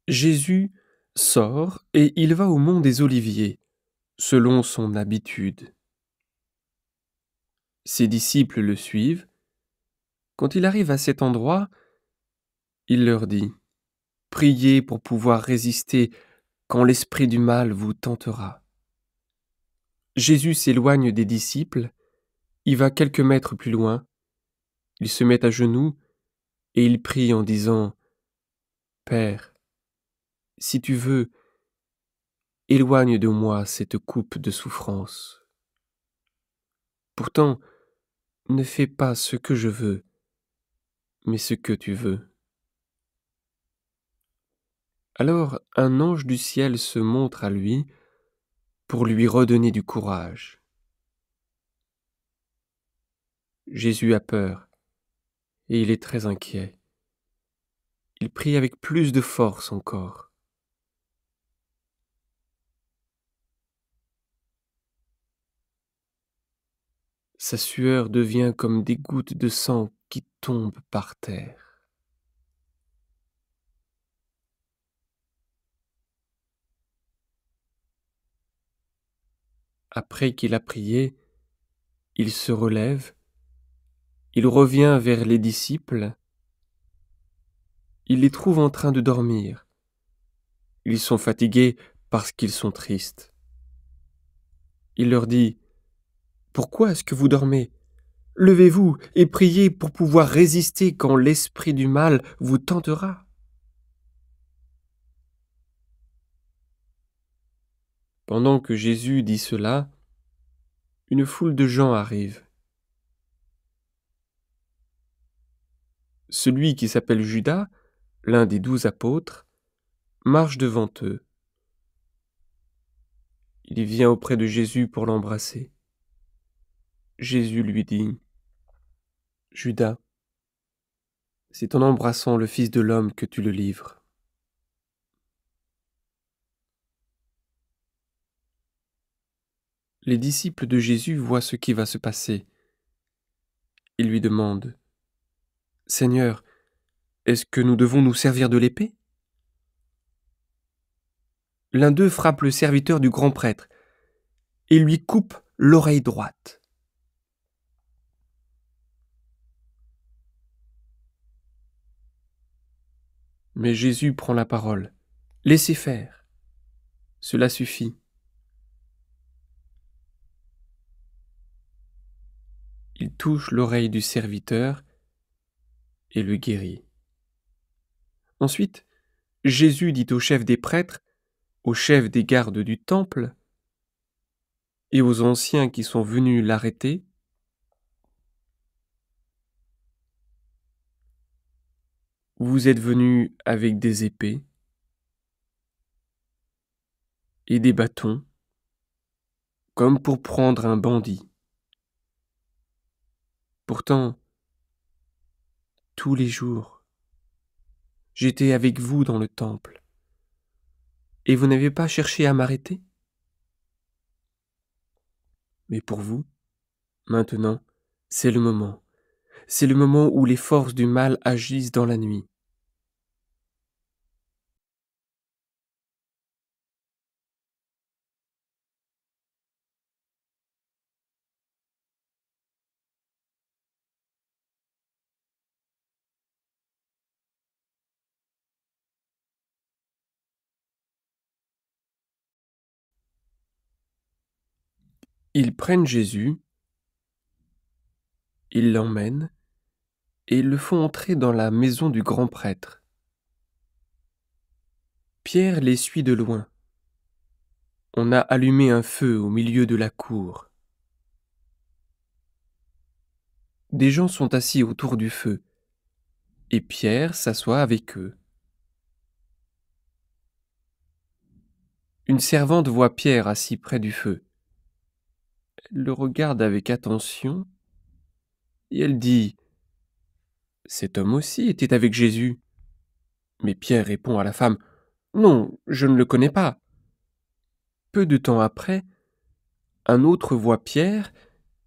Jésus sort et il va au mont des Oliviers, selon son habitude. Ses disciples le suivent. Quand il arrive à cet endroit, il leur dit : « Priez pour pouvoir résister quand l'esprit du mal vous tentera. » Jésus s'éloigne des disciples, il va quelques mètres plus loin, il se met à genoux et il prie en disant : « Père, si tu veux, éloigne de moi cette coupe de souffrance. Pourtant, ne fais pas ce que je veux, mais ce que tu veux. » Alors un ange du ciel se montre à lui pour lui redonner du courage. Jésus a peur et il est très inquiet. Il prie avec plus de force encore. Sa sueur devient comme des gouttes de sang qui tombent par terre. Après qu'il a prié, il se relève, il revient vers les disciples, il les trouve en train de dormir. Ils sont fatigués parce qu'ils sont tristes. Il leur dit : « Pourquoi est-ce que vous dormez ? Levez-vous et priez pour pouvoir résister quand l'esprit du mal vous tentera. » Pendant que Jésus dit cela, une foule de gens arrive. Celui qui s'appelle Judas, l'un des 12 apôtres, marche devant eux. Il vient auprès de Jésus pour l'embrasser. Jésus lui dit : « Judas, c'est en embrassant le Fils de l'homme que tu le livres. » Les disciples de Jésus voient ce qui va se passer. Ils lui demandent : « Seigneur, est-ce que nous devons nous servir de l'épée ? » L'un d'eux frappe le serviteur du grand prêtre et lui coupe l'oreille droite. Mais Jésus prend la parole. « Laissez faire. Cela suffit. » Il touche l'oreille du serviteur et le guérit. Ensuite, Jésus dit au chef des prêtres, au chef des gardes du temple et aux anciens qui sont venus l'arrêter : « Vous êtes venus avec des épées et des bâtons, comme pour prendre un bandit. Pourtant, tous les jours, j'étais avec vous dans le temple, et vous n'avez pas cherché à m'arrêter ? Mais pour vous, maintenant, c'est le moment. C'est le moment où les forces du mal agissent dans la nuit. Ils prennent Jésus, ils l'emmènent et le font entrer dans la maison du grand prêtre. Pierre les suit de loin. On a allumé un feu au milieu de la cour. Des gens sont assis autour du feu, et Pierre s'assoit avec eux. Une servante voit Pierre assis près du feu. Elle le regarde avec attention, et elle dit : « Cet homme aussi était avec Jésus. » Mais Pierre répond à la femme : « Non, je ne le connais pas. » Peu de temps après, un autre voit Pierre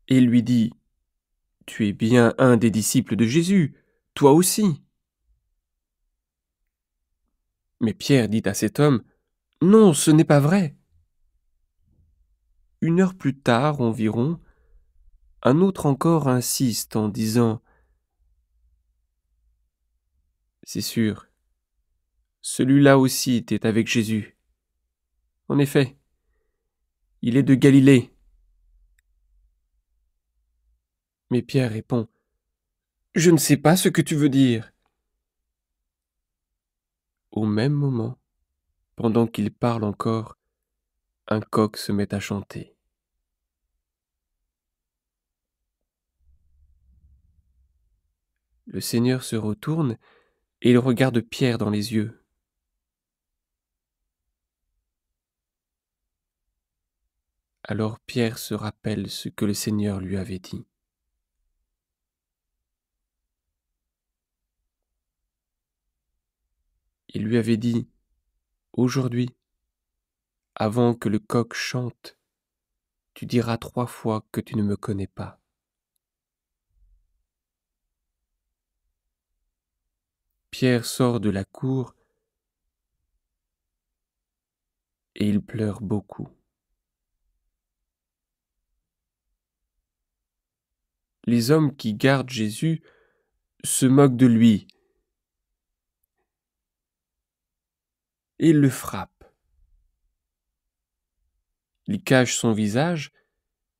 et lui dit : « Tu es bien un des disciples de Jésus, toi aussi. » Mais Pierre dit à cet homme, « Non, ce n'est pas vrai. » 1 heure plus tard environ, un autre encore insiste en disant, « C'est sûr, celui-là aussi était avec Jésus. En effet, il est de Galilée. » Mais Pierre répond, « Je ne sais pas ce que tu veux dire. » Au même moment, pendant qu'il parle encore, un coq se met à chanter. Le Seigneur se retourne et il regarde Pierre dans les yeux. Alors Pierre se rappelle ce que le Seigneur lui avait dit. Il lui avait dit, « Aujourd'hui, avant que le coq chante, tu diras 3 fois que tu ne me connais pas. » Pierre sort de la cour et il pleure beaucoup. Les hommes qui gardent Jésus se moquent de lui et le frappent. Ils cachent son visage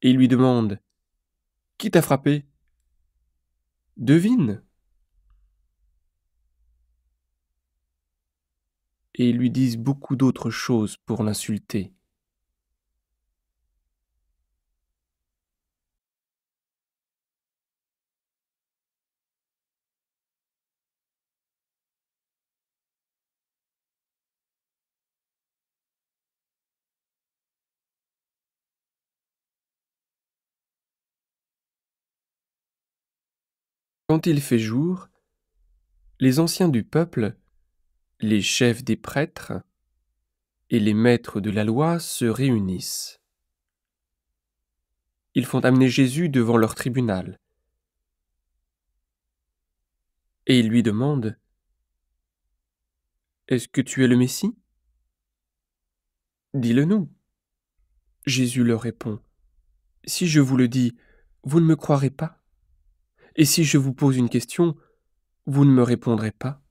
et lui demandent, « Qui t'a frappé ? Devine !» Et ils lui disent beaucoup d'autres choses pour l'insulter. Quand il fait jour, les anciens du peuple, les chefs des prêtres et les maîtres de la loi se réunissent. Ils font amener Jésus devant leur tribunal. Et ils lui demandent, « Est-ce que tu es le Messie ? Dis-le-nous. » Jésus leur répond, « Si je vous le dis, vous ne me croirez pas ? Et si je vous pose une question, vous ne me répondrez pas ?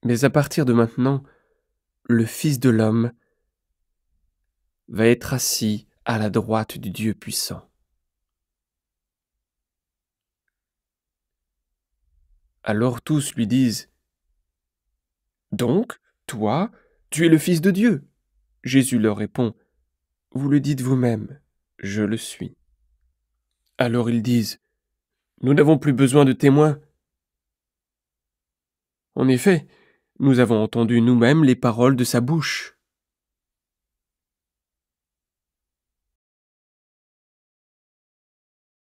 Mais à partir de maintenant, le Fils de l'homme va être assis à la droite du Dieu puissant. » Alors tous lui disent, « Donc, toi, tu es le Fils de Dieu ?» Jésus leur répond, « Vous le dites vous-même, je le suis. » Alors ils disent, « Nous n'avons plus besoin de témoins. En effet, nous avons entendu nous-mêmes les paroles de sa bouche. »